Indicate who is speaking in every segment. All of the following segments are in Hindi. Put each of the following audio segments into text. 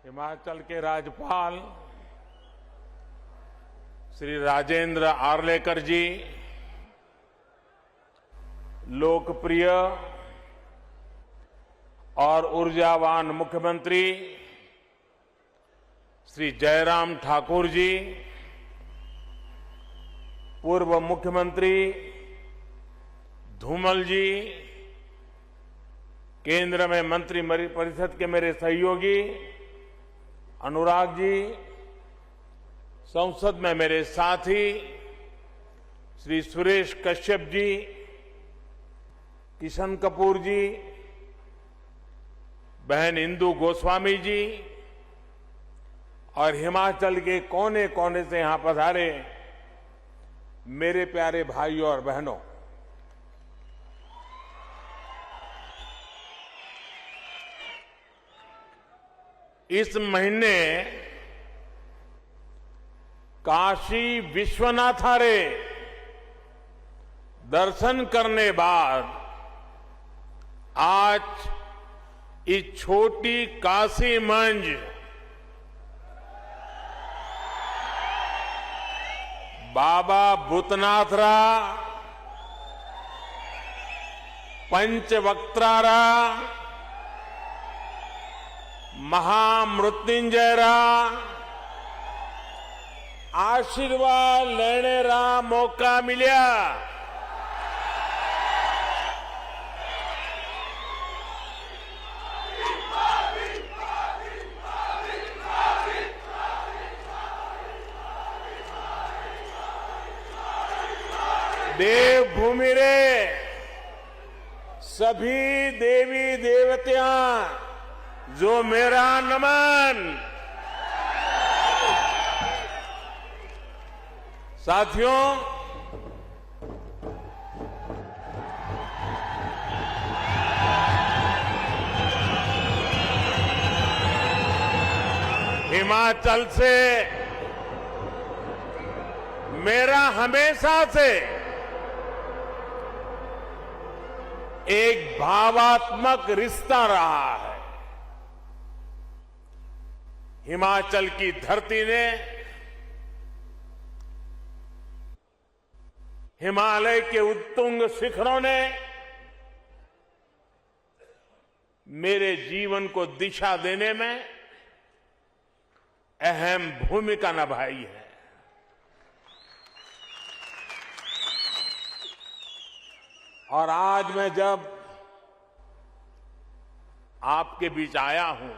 Speaker 1: हिमाचल के राज्यपाल श्री राजेंद्र आर्लेकर जी, लोकप्रिय और ऊर्जावान मुख्यमंत्री श्री जयराम ठाकुर जी, पूर्व मुख्यमंत्री धूमल जी, केंद्र में मंत्रिपरिषद के मेरे सहयोगी अनुराग जी, संसद में मेरे साथी श्री सुरेश कश्यप जी, किशन कपूर जी, बहन इंदु गोस्वामी जी और हिमाचल के कोने कोने से यहां पधारे मेरे प्यारे भाइयों और बहनों, इस महीने काशी विश्वनाथारे दर्शन करने बाद आज इस छोटी काशी मंज बाबा भूतनाथरा, पंचवक्त्रारा, महामृत्युंजयरा आशीर्वाद लेने रा मौका मिलिया। देवभूमि रे सभी देवी देवतियां जो मेरा नमन। साथियों, हिमाचल से मेरा हमेशा से एक भावात्मक रिश्ता रहा है। हिमाचल की धरती ने, हिमालय के उत्तुंग शिखरों ने मेरे जीवन को दिशा देने में अहम भूमिका निभाई है। और आज मैं जब आपके बीच आया हूं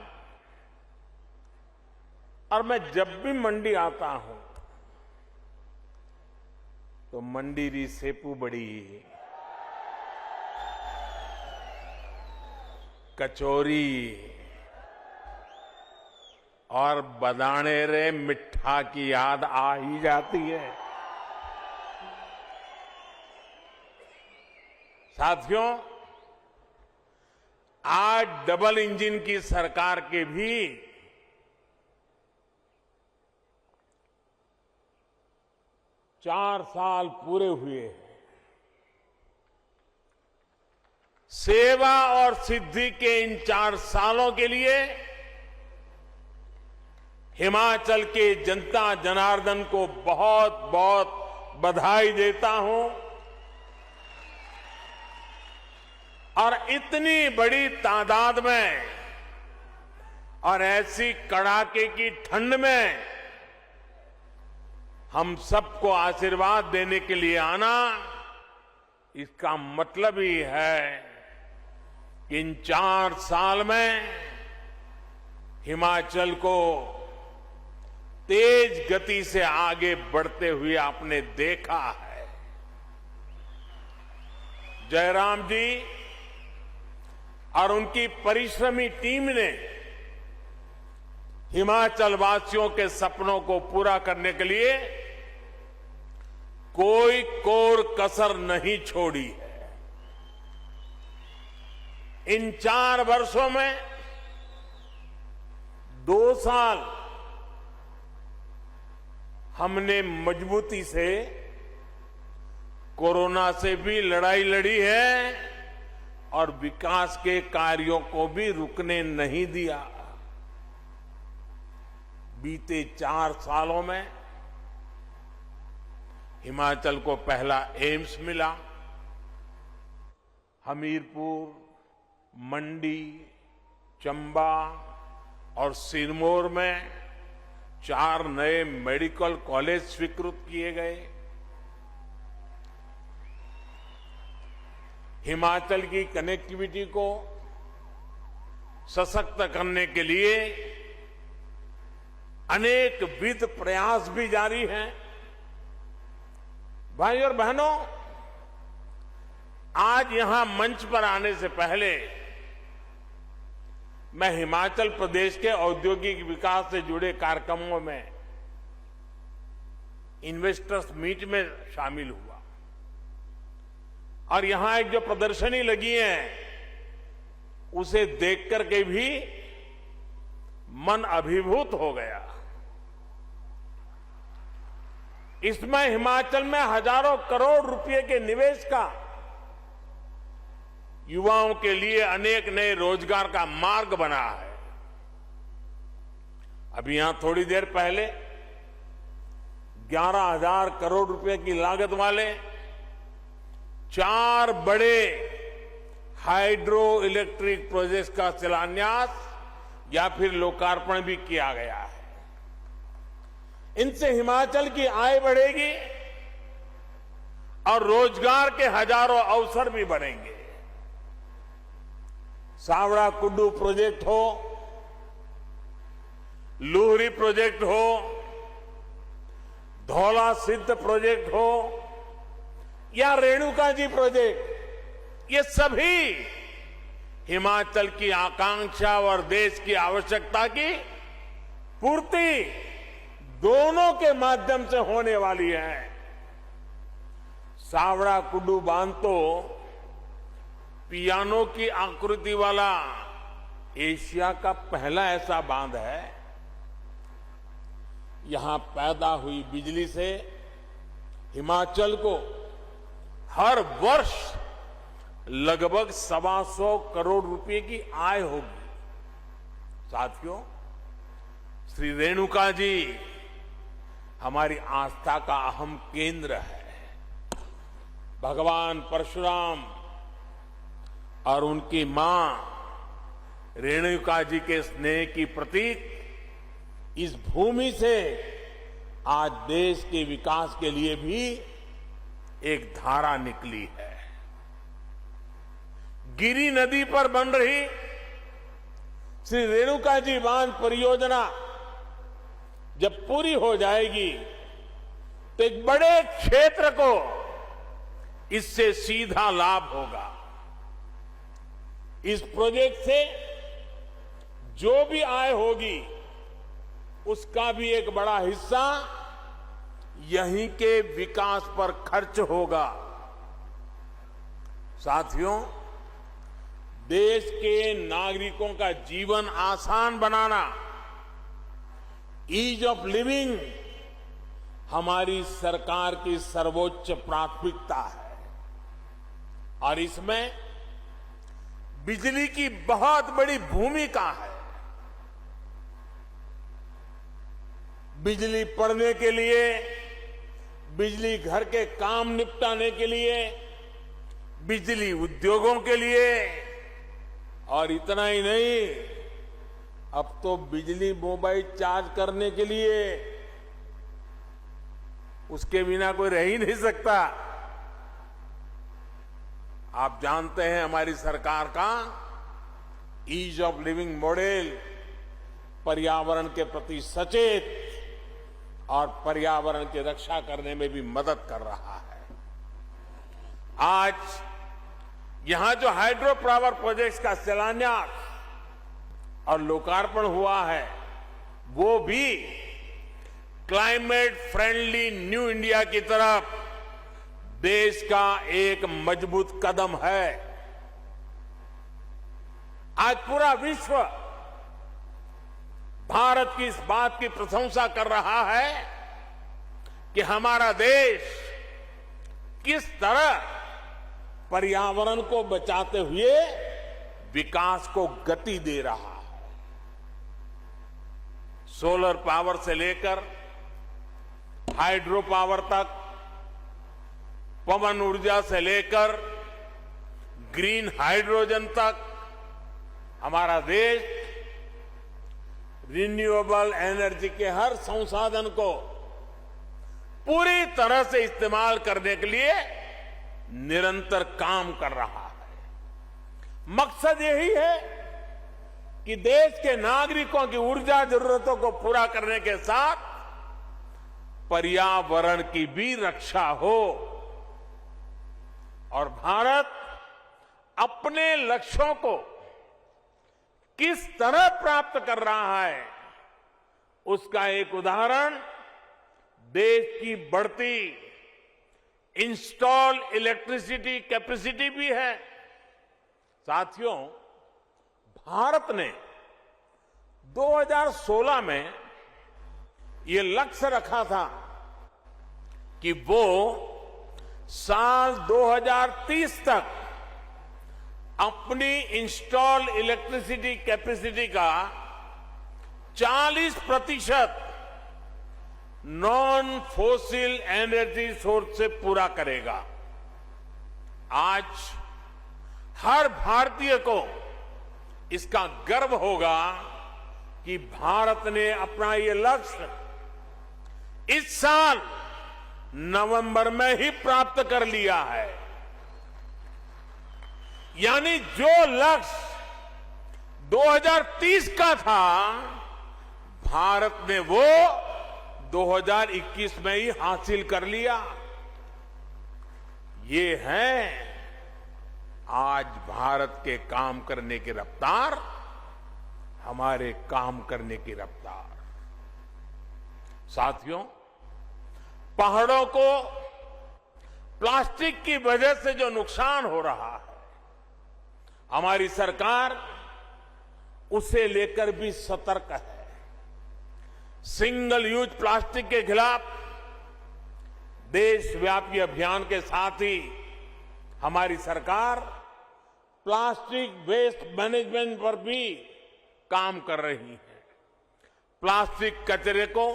Speaker 1: और मैं जब भी मंडी आता हूं तो मंडी री सेपू बड़ी, कचौरी और बदाने रे मिठा की याद आ ही जाती है। साथियों, आज डबल इंजन की सरकार के भी 4 साल पूरे हुए हैं। सेवा और सिद्धि के इन 4 सालों के लिए हिमाचल के जनता जनार्दन को बहुत बहुत बधाई देता हूं। और इतनी बड़ी तादाद में और ऐसी कड़ाके की ठंड में हम सबको आशीर्वाद देने के लिए आना, इसका मतलब ही है कि इन 4 साल में हिमाचल को तेज गति से आगे बढ़ते हुए आपने देखा है। जयराम जी और उनकी परिश्रमी टीम ने हिमाचल वासियों के सपनों को पूरा करने के लिए कोई कोर कसर नहीं छोड़ी है। इन 4 वर्षों में 2 साल हमने मजबूती से कोरोना से भी लड़ाई लड़ी है और विकास के कार्यों को भी रुकने नहीं दिया। बीते 4 सालों में हिमाचल को पहला एम्स मिला। हमीरपुर, मंडी, चंबा और सिरमौर में 4 नए मेडिकल कॉलेज स्वीकृत किए गए। हिमाचल की कनेक्टिविटी को सशक्त करने के लिए अनेक विध प्रयास भी जारी हैं। भाई और बहनों, आज यहां मंच पर आने से पहले मैं हिमाचल प्रदेश के औद्योगिक विकास से जुड़े कार्यक्रमों में इन्वेस्टर्स मीट में शामिल हुआ और यहां एक जो प्रदर्शनी लगी है उसे देख करके भी मन अभिभूत हो गया। इसमें हिमाचल में हजारों करोड़ रुपए के निवेश का, युवाओं के लिए अनेक नए रोजगार का मार्ग बना है। अभी यहां थोड़ी देर पहले 11,000 करोड़ रुपए की लागत वाले 4 बड़े हाइड्रो इलेक्ट्रिक प्रोजेक्ट का शिलान्यास या फिर लोकार्पण भी किया गया है। इनसे हिमाचल की आय बढ़ेगी और रोजगार के हजारों अवसर भी बढ़ेंगे। सावड़ा कुड्डू प्रोजेक्ट हो, लूहरी प्रोजेक्ट हो, धौला सिद्ध प्रोजेक्ट हो या रेणुका जी प्रोजेक्ट, ये सभी हिमाचल की आकांक्षा और देश की आवश्यकता की पूर्ति दोनों के माध्यम से होने वाली है। सावड़ा कुड्डू बांध तो पियानो की आकृति वाला एशिया का पहला ऐसा बांध है। यहां पैदा हुई बिजली से हिमाचल को हर वर्ष लगभग 125 करोड़ रुपए की आय होगी। साथियों, श्री रेणुका जी हमारी आस्था का अहम केंद्र है। भगवान परशुराम और उनकी मां रेणुका जी के स्नेह की प्रतीक इस भूमि से आज देश के विकास के लिए भी एक धारा निकली है। गिरी नदी पर बन रही श्री रेणुका जी बांध परियोजना जब पूरी हो जाएगी तो एक बड़े क्षेत्र को इससे सीधा लाभ होगा। इस प्रोजेक्ट से जो भी आय होगी उसका भी एक बड़ा हिस्सा यहीं के विकास पर खर्च होगा। साथियों, देश के नागरिकों का जीवन आसान बनाना, ईज ऑफ लिविंग हमारी सरकार की सर्वोच्च प्राथमिकता है और इसमें बिजली की बहुत बड़ी भूमिका है। बिजली पड़ने के लिए, बिजली घर के काम निपटाने के लिए, बिजली उद्योगों के लिए और इतना ही नहीं, अब तो बिजली मोबाइल चार्ज करने के लिए, उसके बिना कोई रह ही नहीं सकता। आप जानते हैं हमारी सरकार का ईज ऑफ लिविंग मॉडल पर्यावरण के प्रति सचेत और पर्यावरण की रक्षा करने में भी मदद कर रहा है। आज यहां जो हाइड्रो पावर प्रोजेक्ट्स का शिलान्यास और लोकार्पण हुआ है वो भी क्लाइमेट फ्रेंडली न्यू इंडिया की तरफ देश का एक मजबूत कदम है। आज पूरा विश्व भारत की इस बात की प्रशंसा कर रहा है कि हमारा देश किस तरह पर्यावरण को बचाते हुए विकास को गति दे रहा है। सोलर पावर से लेकर हाइड्रो पावर तक, पवन ऊर्जा से लेकर ग्रीन हाइड्रोजन तक हमारा देश रिन्यूएबल एनर्जी के हर संसाधन को पूरी तरह से इस्तेमाल करने के लिए निरंतर काम कर रहा है। मकसद यही है कि देश के नागरिकों की ऊर्जा जरूरतों को पूरा करने के साथ पर्यावरण की भी रक्षा हो और भारत अपने लक्ष्यों को किस तरह प्राप्त कर रहा है उसका एक उदाहरण देश की बढ़ती इंस्टॉल इलेक्ट्रिसिटी कैपेसिटी भी है। साथियों, भारत ने 2016 में ये लक्ष्य रखा था कि वो साल 2030 तक अपनी इंस्टॉल इलेक्ट्रिसिटी कैपेसिटी का 40% नॉन फोसिल एनर्जी सोर्स से पूरा करेगा। आज हर भारतीय को इसका गर्व होगा कि भारत ने अपना ये लक्ष्य इस साल नवंबर में ही प्राप्त कर लिया है। यानी जो लक्ष्य 2030 का था, भारत ने वो 2021 में ही हासिल कर लिया। ये है आज भारत के काम करने की रफ्तार, हमारे काम करने की रफ्तार। साथियों, पहाड़ों को प्लास्टिक की वजह से जो नुकसान हो रहा है, हमारी सरकार उसे लेकर भी सतर्क है। सिंगल यूज प्लास्टिक के खिलाफ देशव्यापी अभियान के साथ ही हमारी सरकार प्लास्टिक वेस्ट मैनेजमेंट पर भी काम कर रही है। प्लास्टिक कचरे को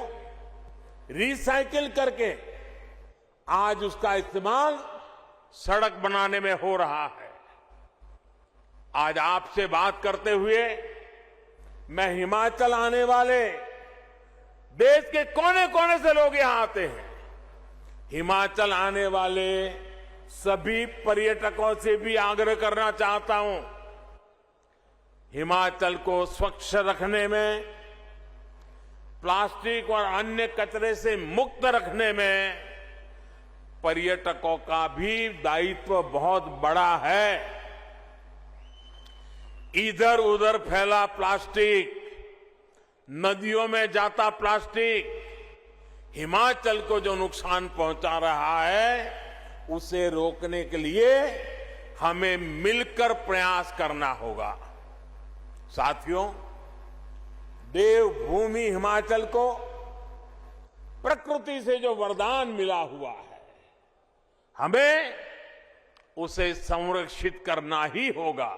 Speaker 1: रिसाइकिल करके आज उसका इस्तेमाल सड़क बनाने में हो रहा है। आज आपसे बात करते हुए मैं हिमाचल आने वाले देश के कोने कोने से लोग यहां आते हैं। हिमाचल आने वाले सभी पर्यटकों से भी आग्रह करना चाहता हूं, हिमाचल को स्वच्छ रखने में, प्लास्टिक और अन्य कचरे से मुक्त रखने में पर्यटकों का भी दायित्व बहुत बड़ा है। इधर उधर फैला प्लास्टिक, नदियों में जाता प्लास्टिक हिमाचल को जो नुकसान पहुंचा रहा है, उसे रोकने के लिए हमें मिलकर प्रयास करना होगा। साथियों, देवभूमि हिमाचल को प्रकृति से जो वरदान मिला हुआ है, हमें उसे संरक्षित करना ही होगा।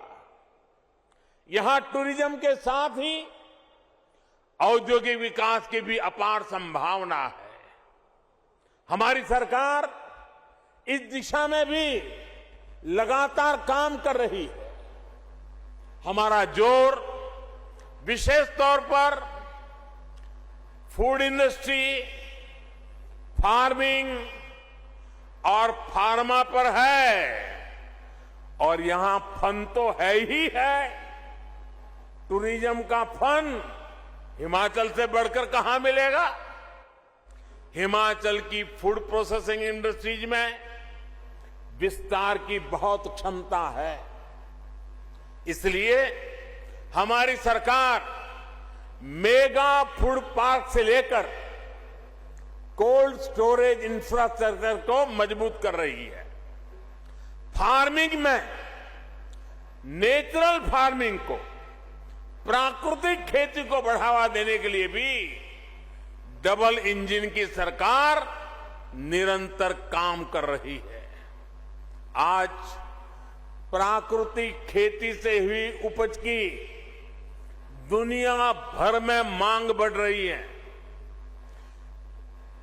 Speaker 1: यहां टूरिज्म के साथ ही औद्योगिक विकास की भी अपार संभावना है। हमारी सरकार इस दिशा में भी लगातार काम कर रही है। हमारा जोर विशेष तौर पर फूड इंडस्ट्री, फार्मिंग और फार्मा पर है, और यहां फन तो है ही है। टूरिज्म का फन हिमाचल से बढ़कर कहां मिलेगा। हिमाचल की फूड प्रोसेसिंग इंडस्ट्रीज में विस्तार की बहुत क्षमता है। इसलिए हमारी सरकार मेगा फूड पार्क से लेकर कोल्ड स्टोरेज इंफ्रास्ट्रक्चर को मजबूत कर रही है। फार्मिंग में नेचुरल फार्मिंग को, प्राकृतिक खेती को बढ़ावा देने के लिए भी डबल इंजन की सरकार निरंतर काम कर रही है। आज प्राकृतिक खेती से हुई उपज की दुनिया भर में मांग बढ़ रही है।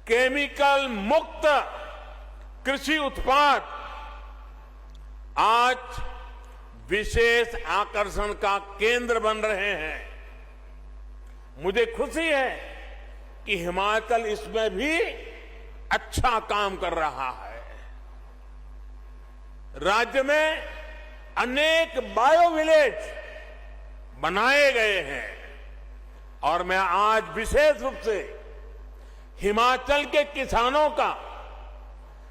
Speaker 1: केमिकल मुक्त कृषि उत्पाद आज विशेष आकर्षण का केंद्र बन रहे हैं। मुझे खुशी है कि हिमाचल इसमें भी अच्छा काम कर रहा है। राज्य में अनेक बायो विलेज बनाए गए हैं और मैं आज विशेष रूप से हिमाचल के किसानों का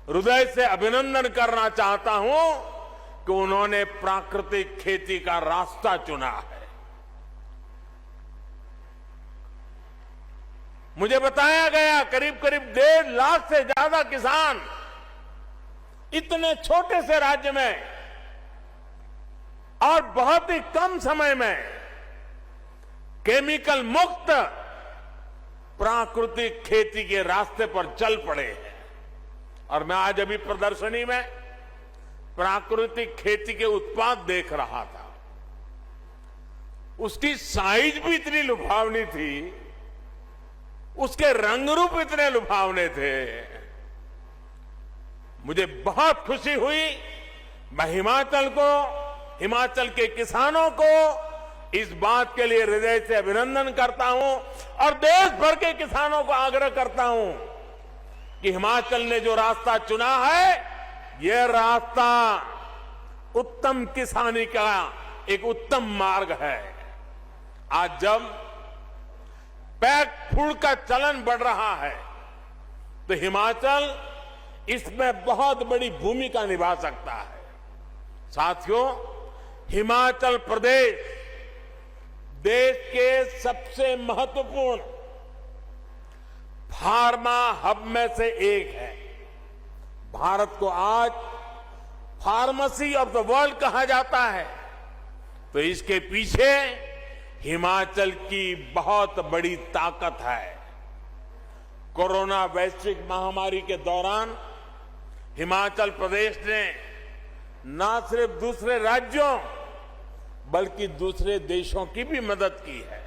Speaker 1: हृदय से अभिनंदन करना चाहता हूं कि उन्होंने प्राकृतिक खेती का रास्ता चुना है। मुझे बताया गया करीब करीब 1.5 लाख से ज्यादा किसान इतने छोटे से राज्य में और बहुत ही कम समय में केमिकल मुक्त प्राकृतिक खेती के रास्ते पर चल पड़े हैं। और मैं आज अभी प्रदर्शनी में प्राकृतिक खेती के उत्पाद देख रहा था। उसकी साइज भी इतनी लुभावनी थी, उसके रंग रूप इतने लुभावने थे। मुझे बहुत खुशी हुई। मैं हिमाचल के किसानों को इस बात के लिए हृदय से अभिनंदन करता हूं और देश भर के किसानों को आग्रह करता हूं कि हिमाचल ने जो रास्ता चुना है, यह रास्ता उत्तम किसानी का एक उत्तम मार्ग है। आज जब पैक फूड का चलन बढ़ रहा है तो हिमाचल इसमें बहुत बड़ी भूमिका निभा सकता है। साथियों, हिमाचल प्रदेश देश के सबसे महत्वपूर्ण फार्मा हब में से एक है। भारत को आज फार्मेसी ऑफ द वर्ल्ड कहा जाता है, तो इसके पीछे हिमाचल की बहुत बड़ी ताकत है। कोरोना वैश्विक महामारी के दौरान हिमाचल प्रदेश ने न सिर्फ दूसरे राज्यों बल्कि दूसरे देशों की भी मदद की है।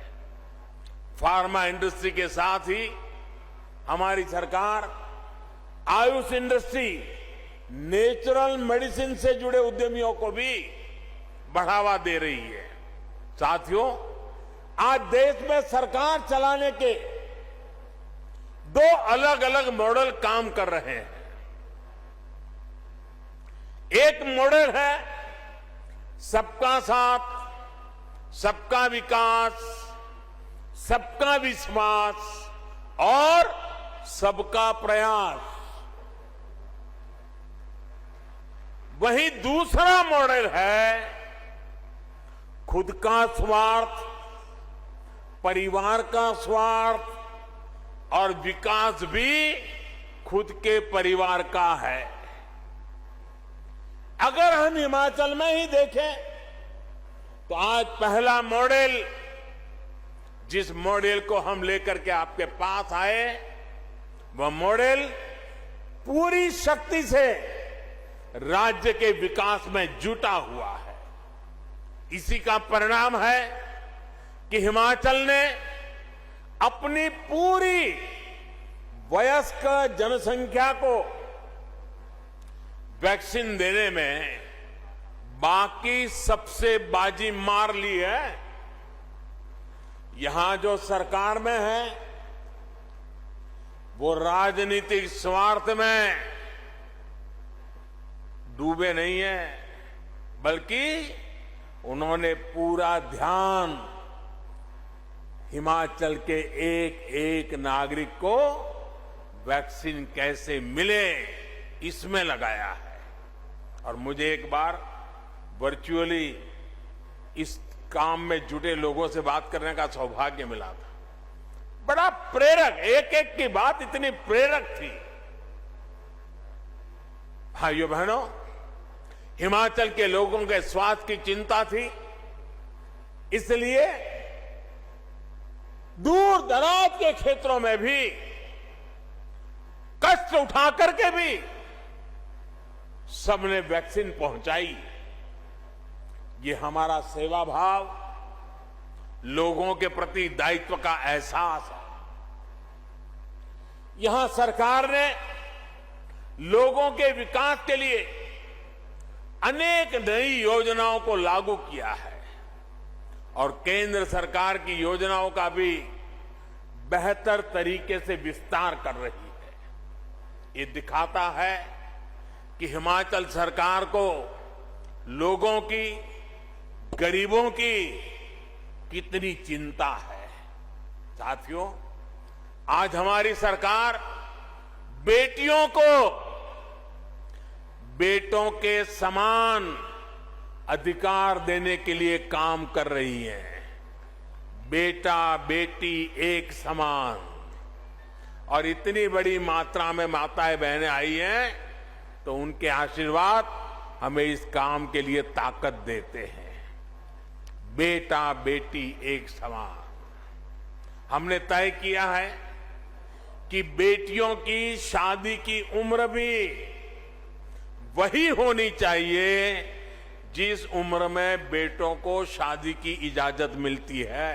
Speaker 1: फार्मा इंडस्ट्री के साथ ही हमारी सरकार आयुष इंडस्ट्री, नेचुरल मेडिसिन से जुड़े उद्यमियों को भी बढ़ावा दे रही है। साथियों, आज देश में सरकार चलाने के 2 अलग अलग मॉडल काम कर रहे हैं। एक मॉडल है सबका साथ, सबका विकास, सबका विश्वास और सबका प्रयास। वहीं दूसरा मॉडल है खुद का स्वार्थ, परिवार का स्वार्थ और विकास भी खुद के परिवार का है। अगर हम हिमाचल में ही देखें तो आज पहला मॉडल, जिस मॉडल को हम लेकर के आपके पास आए, वह मॉडल पूरी शक्ति से राज्य के विकास में जुटा हुआ है। इसी का परिणाम है कि हिमाचल ने अपनी पूरी वयस्क जनसंख्या को वैक्सीन देने में बाकी सबसे बाजी मार ली है। यहां जो सरकार में है वो राजनीतिक स्वार्थ में डूबे नहीं है, बल्कि उन्होंने पूरा ध्यान हिमाचल के एक एक नागरिक को वैक्सीन कैसे मिले इसमें लगाया है। और मुझे एक बार वर्चुअली इस काम में जुटे लोगों से बात करने का सौभाग्य मिला था। बड़ा प्रेरक, एक एक की बात इतनी प्रेरक थी। भाइयों बहनों, हिमाचल के लोगों के स्वास्थ्य की चिंता थी, इसलिए दूर दराज के क्षेत्रों में भी कष्ट उठा करके भी सबने वैक्सीन पहुंचाई। ये हमारा सेवा भाव लोगों के प्रति दायित्व का एहसास है। यहां सरकार ने लोगों के विकास के लिए अनेक नई योजनाओं को लागू किया है और केंद्र सरकार की योजनाओं का भी बेहतर तरीके से विस्तार कर रही है। ये दिखाता है कि हिमाचल सरकार को लोगों की, गरीबों की कितनी चिंता है। साथियों, आज हमारी सरकार बेटियों को बेटों के समान अधिकार देने के लिए काम कर रही है। बेटा बेटी एक समान, और इतनी बड़ी मात्रा में माताएं बहनें आई हैं तो उनके आशीर्वाद हमें इस काम के लिए ताकत देते हैं। बेटा बेटी एक समान। हमने तय किया है कि बेटियों की शादी की उम्र भी वही होनी चाहिए जिस उम्र में बेटों को शादी की इजाजत मिलती है।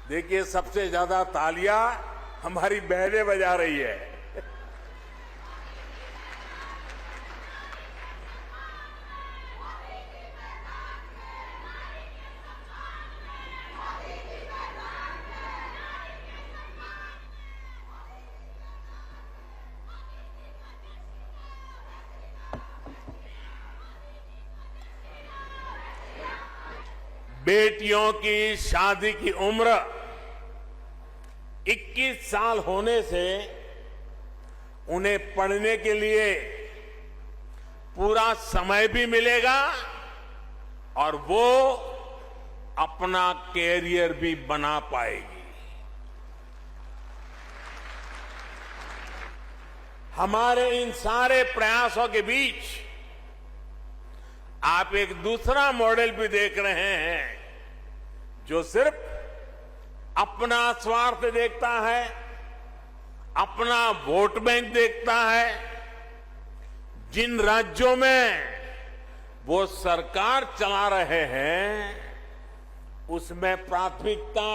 Speaker 1: देखिए, सबसे ज्यादा तालियां हमारी बहनें बजा रही है। बेटियों की शादी की उम्र 21 साल होने से उन्हें पढ़ने के लिए पूरा समय भी मिलेगा और वो अपना कैरियर भी बना पाएगी। हमारे इन सारे प्रयासों के बीच आप एक दूसरा मॉडल भी देख रहे हैं जो सिर्फ अपना स्वार्थ देखता है, अपना वोट बैंक देखता है। जिन राज्यों में वो सरकार चला रहे हैं उसमें प्राथमिकता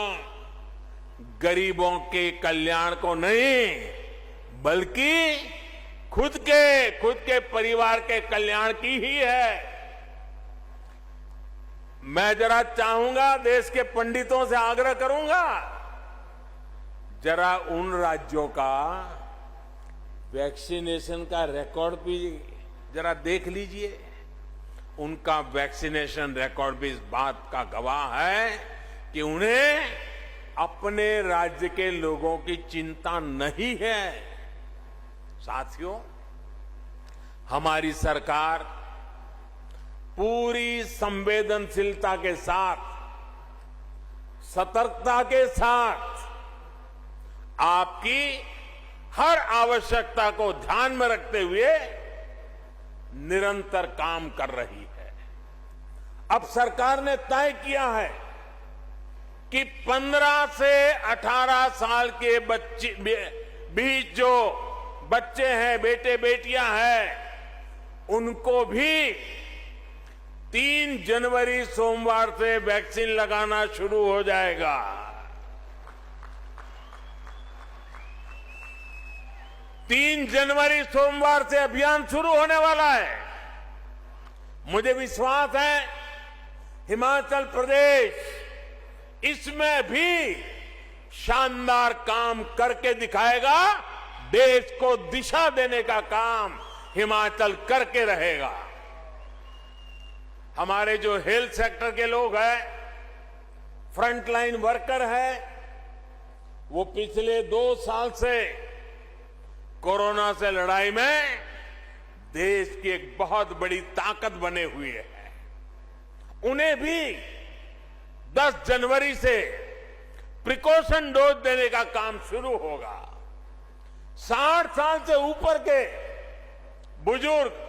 Speaker 1: गरीबों के कल्याण को नहीं बल्कि खुद के परिवार के कल्याण की ही है। मैं जरा चाहूंगा, देश के पंडितों से आग्रह करूंगा, जरा उन राज्यों का वैक्सीनेशन का रिकॉर्ड भी जरा देख लीजिए। उनका वैक्सीनेशन रिकॉर्ड भी इस बात का गवाह है कि उन्हें अपने राज्य के लोगों की चिंता नहीं है। साथियों, हमारी सरकार पूरी संवेदनशीलता के साथ, सतर्कता के साथ आपकी हर आवश्यकता को ध्यान में रखते हुए निरंतर काम कर रही है। अब सरकार ने तय किया है कि 15 से 18 साल के बीच जो बच्चे हैं, बेटे बेटियां हैं, उनको भी 3 जनवरी सोमवार से वैक्सीन लगाना शुरू हो जाएगा। तीन जनवरी सोमवार से अभियान शुरू होने वाला है। मुझे विश्वास है हिमाचल प्रदेश इसमें भी शानदार काम करके दिखाएगा। देश को दिशा देने का काम हिमाचल करके रहेगा। हमारे जो हेल्थ सेक्टर के लोग हैं, फ्रंटलाइन वर्कर हैं, वो पिछले 2 साल से कोरोना से लड़ाई में देश की एक बहुत बड़ी ताकत बने हुए हैं। उन्हें भी 10 जनवरी से प्रिकॉशन डोज देने का काम शुरू होगा। 60 साल से ऊपर के बुजुर्ग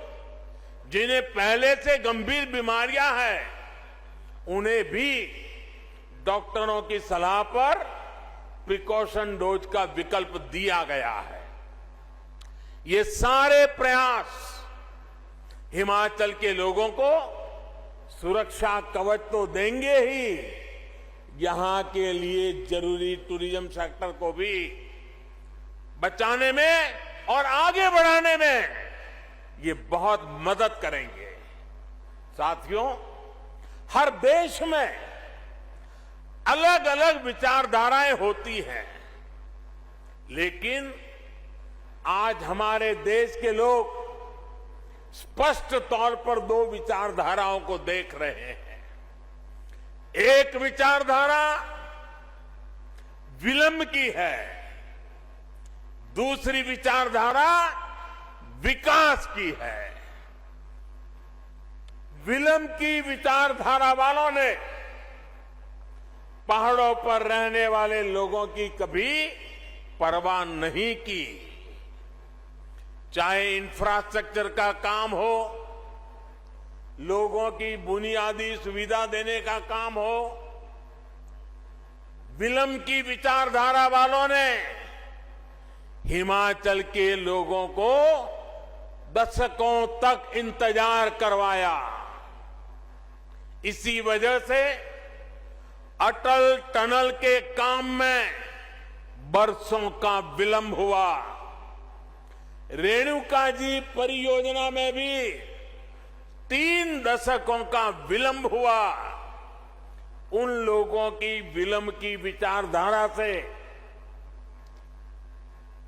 Speaker 1: जिन्हें पहले से गंभीर बीमारियां हैं, उन्हें भी डॉक्टरों की सलाह पर प्रिकॉशन डोज का विकल्प दिया गया है। ये सारे प्रयास हिमाचल के लोगों को सुरक्षा कवच तो देंगे ही, यहां के लिए जरूरी टूरिज्म सेक्टर को भी बचाने में और आगे बढ़ाने में ये बहुत मदद करेंगे। साथियों, हर देश में अलग अलग विचारधाराएं होती हैं, लेकिन आज हमारे देश के लोग स्पष्ट तौर पर दो विचारधाराओं को देख रहे हैं। एक विचारधारा विलंब की है, दूसरी विचारधारा विकास की है। विलंब की विचारधारा वालों ने पहाड़ों पर रहने वाले लोगों की कभी परवाह नहीं की, चाहे इंफ्रास्ट्रक्चर का काम हो, लोगों की बुनियादी सुविधा देने का काम हो। विलंब की विचारधारा वालों ने हिमाचल के लोगों को दशकों तक इंतजार करवाया। इसी वजह से अटल टनल के काम में बरसों का विलंब हुआ। रेणुका जी परियोजना में भी 3 दशकों का विलंब हुआ। उन लोगों की विलंब की विचारधारा से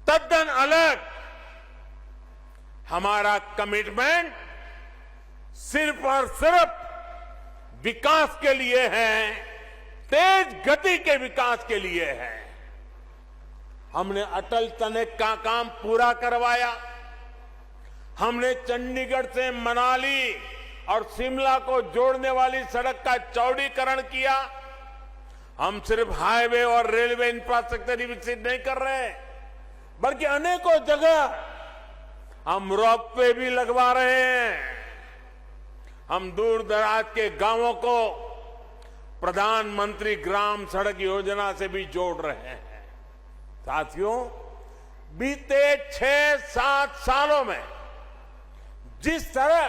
Speaker 1: तद्दन अलग हमारा कमिटमेंट सिर्फ और सिर्फ विकास के लिए है, तेज गति के विकास के लिए है। हमने अटल टनल का काम पूरा करवाया। हमने चंडीगढ़ से मनाली और शिमला को जोड़ने वाली सड़क का चौड़ीकरण किया। हम सिर्फ हाईवे और रेलवे इंफ्रास्ट्रक्चर ही विकसित नहीं कर रहे, बल्कि अनेकों जगह हम रोपवे भी लगवा रहे हैं। हम दूर दराज के गांवों को प्रधानमंत्री ग्राम सड़क योजना से भी जोड़ रहे हैं। साथियों, बीते 6-7 सालों में जिस तरह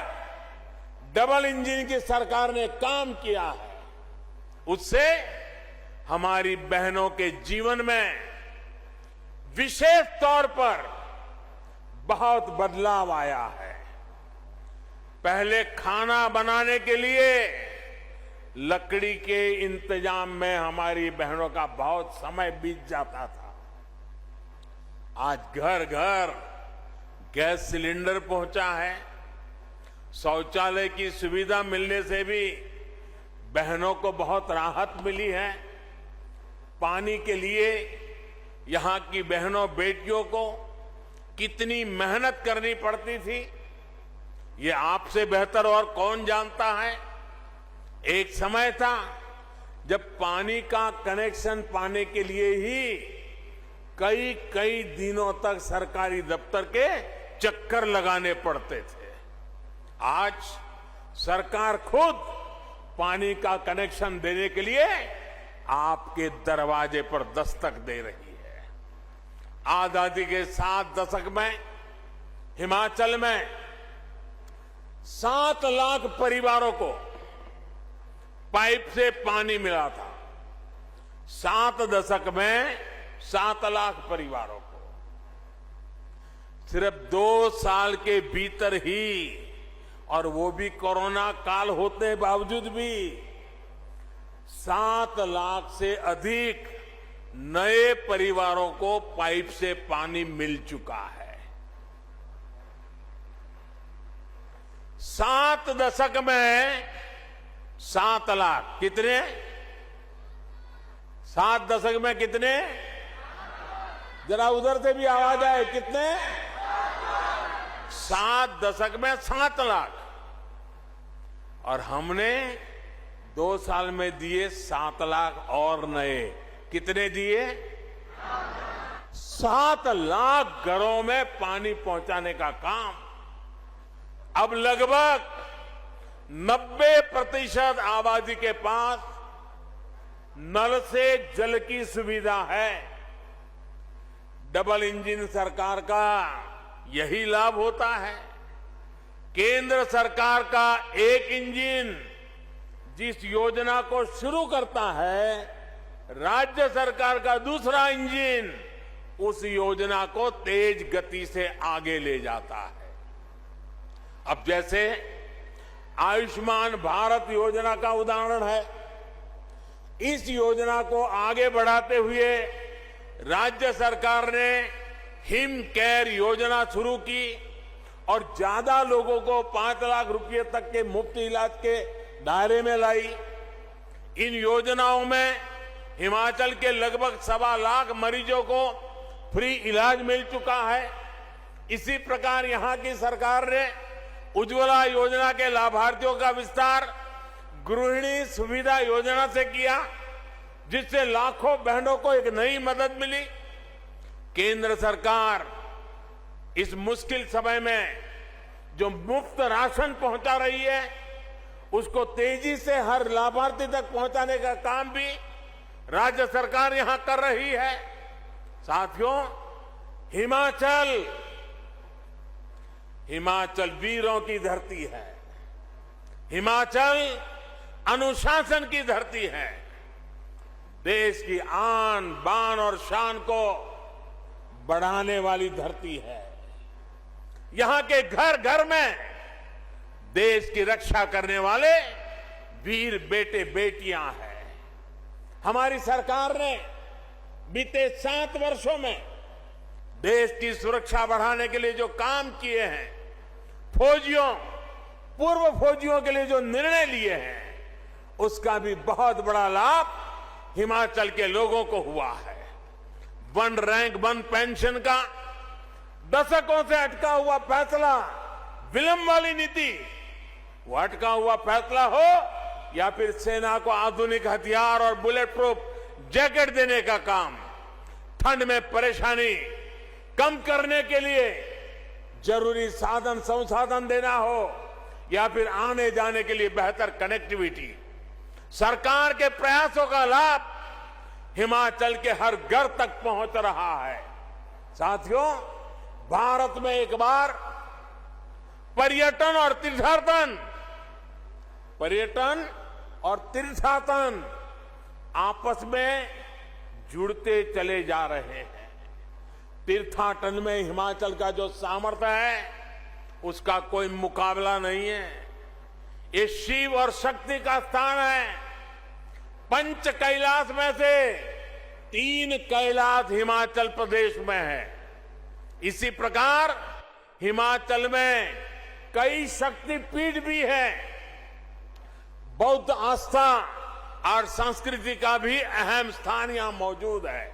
Speaker 1: डबल इंजन की सरकार ने काम किया है, उससे हमारी बहनों के जीवन में विशेष तौर पर बहुत बदलाव आया है। पहले खाना बनाने के लिए लकड़ी के इंतजाम में हमारी बहनों का बहुत समय बीत जाता था। आज घर घर गैस सिलेंडर पहुंचा है। शौचालय की सुविधा मिलने से भी बहनों को बहुत राहत मिली है। पानी के लिए यहां की बहनों बेटियों को कितनी मेहनत करनी पड़ती थी, ये आपसे बेहतर और कौन जानता है। एक समय था जब पानी का कनेक्शन पाने के लिए ही कई दिनों तक सरकारी दफ्तर के चक्कर लगाने पड़ते थे। आज सरकार खुद पानी का कनेक्शन देने के लिए आपके दरवाजे पर दस्तक दे रही है। आजादी के 7 दशक में हिमाचल में 7 लाख परिवारों को पाइप से पानी मिला था। 7 दशक में 7 लाख परिवारों को सिर्फ 2 साल के भीतर ही, और वो भी कोरोना काल होते बावजूद भी 7 लाख से अधिक नए परिवारों को पाइप से पानी मिल चुका है। 7 दशक में 7 लाख कितने? 7 दशक में कितने? जरा उधर से भी आवाज आए, कितने? 7 दशक में 7 लाख। और हमने 2 साल में दिए 7 लाख और नए। कितने दिए? 7 लाख घरों में पानी पहुंचाने का काम अब लगभग 90% आबादी के पास नल से जल की सुविधा है। डबल इंजन सरकार का यही लाभ होता है। केंद्र सरकार का एक इंजन जिस योजना को शुरू करता है, राज्य सरकार का दूसरा इंजन उस योजना को तेज गति से आगे ले जाता है। अब जैसे आयुष्मान भारत योजना का उदाहरण है, इस योजना को आगे बढ़ाते हुए राज्य सरकार ने हिम केयर योजना शुरू की और ज्यादा लोगों को 5 लाख रुपए तक के मुफ्त इलाज के दायरे में लाई। इन योजनाओं में हिमाचल के लगभग 1.25 लाख मरीजों को फ्री इलाज मिल चुका है। इसी प्रकार यहां की सरकार ने उज्ज्वला योजना के लाभार्थियों का विस्तार गृहिणी सुविधा योजना से किया, जिससे लाखों बहनों को एक नई मदद मिली। केंद्र सरकार इस मुश्किल समय में जो मुफ्त राशन पहुंचा रही है, उसको तेजी से हर लाभार्थी तक पहुंचाने का काम भी राज्य सरकार यहां कर रही है। साथियों, हिमाचल वीरों की धरती है। हिमाचल अनुशासन की धरती है। देश की आन बान और शान को बढ़ाने वाली धरती है। यहां के घर घर में देश की रक्षा करने वाले वीर बेटे बेटियां हैं। हमारी सरकार ने बीते 7 वर्षों में देश की सुरक्षा बढ़ाने के लिए जो काम किए हैं, फौजियों, पूर्व फौजियों के लिए जो निर्णय लिए हैं, उसका भी बहुत बड़ा लाभ हिमाचल के लोगों को हुआ है। 1 रैंक 1 पेंशन का दशकों से अटका हुआ फैसला, विलंब वाली नीति, वो अटका हुआ फैसला हो या फिर सेना को आधुनिक हथियार और बुलेट प्रूफ जैकेट देने का काम, ठंड में परेशानी कम करने के लिए जरूरी साधन संसाधन देना हो या फिर आने जाने के लिए बेहतर कनेक्टिविटी, सरकार के प्रयासों का लाभ हिमाचल के हर घर तक पहुंच रहा है। साथियों, भारत में एक बार पर्यटन और तीर्थाटन आपस में जुड़ते चले जा रहे हैं। तीर्थाटन में हिमाचल का जो सामर्थ्य है, उसका कोई मुकाबला नहीं है। ये शिव और शक्ति का स्थान है। 5 कैलाश में से 3 कैलाश हिमाचल प्रदेश में है। इसी प्रकार हिमाचल में कई शक्तिपीठ भी है। बौद्ध आस्था और संस्कृति का भी अहम स्थान यहां मौजूद है।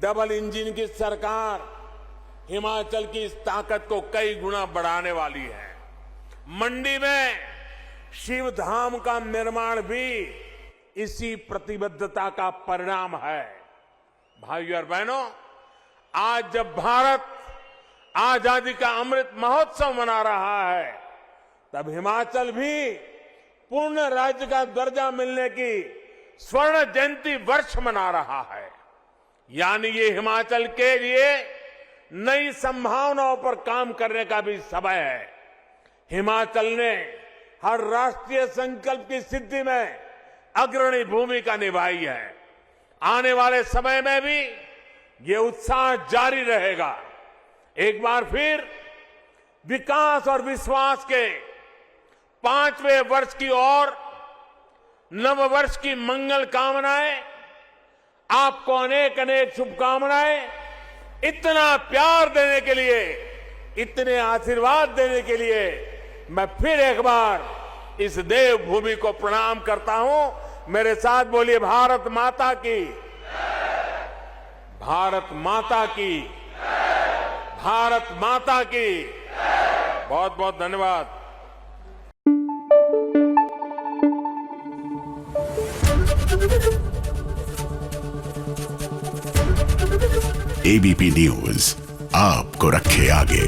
Speaker 1: डबल इंजन की सरकार हिमाचल की इस ताकत को कई गुना बढ़ाने वाली है। मंडी में शिव धाम का निर्माण भी इसी प्रतिबद्धता का परिणाम है। भाइयों और बहनों, आज जब भारत आजादी का अमृत महोत्सव मना रहा है, तब हिमाचल भी पूर्ण राज्य का दर्जा मिलने की स्वर्ण जयंती वर्ष मना रहा है। यानी ये हिमाचल के लिए नई संभावनाओं पर काम करने का भी समय है। हिमाचल ने हर राष्ट्रीय संकल्प की सिद्धि में अग्रणी भूमिका निभाई है। आने वाले समय में भी ये उत्साह जारी रहेगा। एक बार फिर विकास और विश्वास के 5वें वर्ष की ओर नव वर्ष की मंगल कामनाएं, आपको अनेक अनेक शुभकामनाएं। इतना प्यार देने के लिए, इतने आशीर्वाद देने के लिए मैं फिर एक बार इस देवभूमि को प्रणाम करता हूं। मेरे साथ बोलिए, भारत माता की, भारत माता की, भारत माता की। बहुत बहुत धन्यवाद।
Speaker 2: एबीपी न्यूज आपको रखे आगे।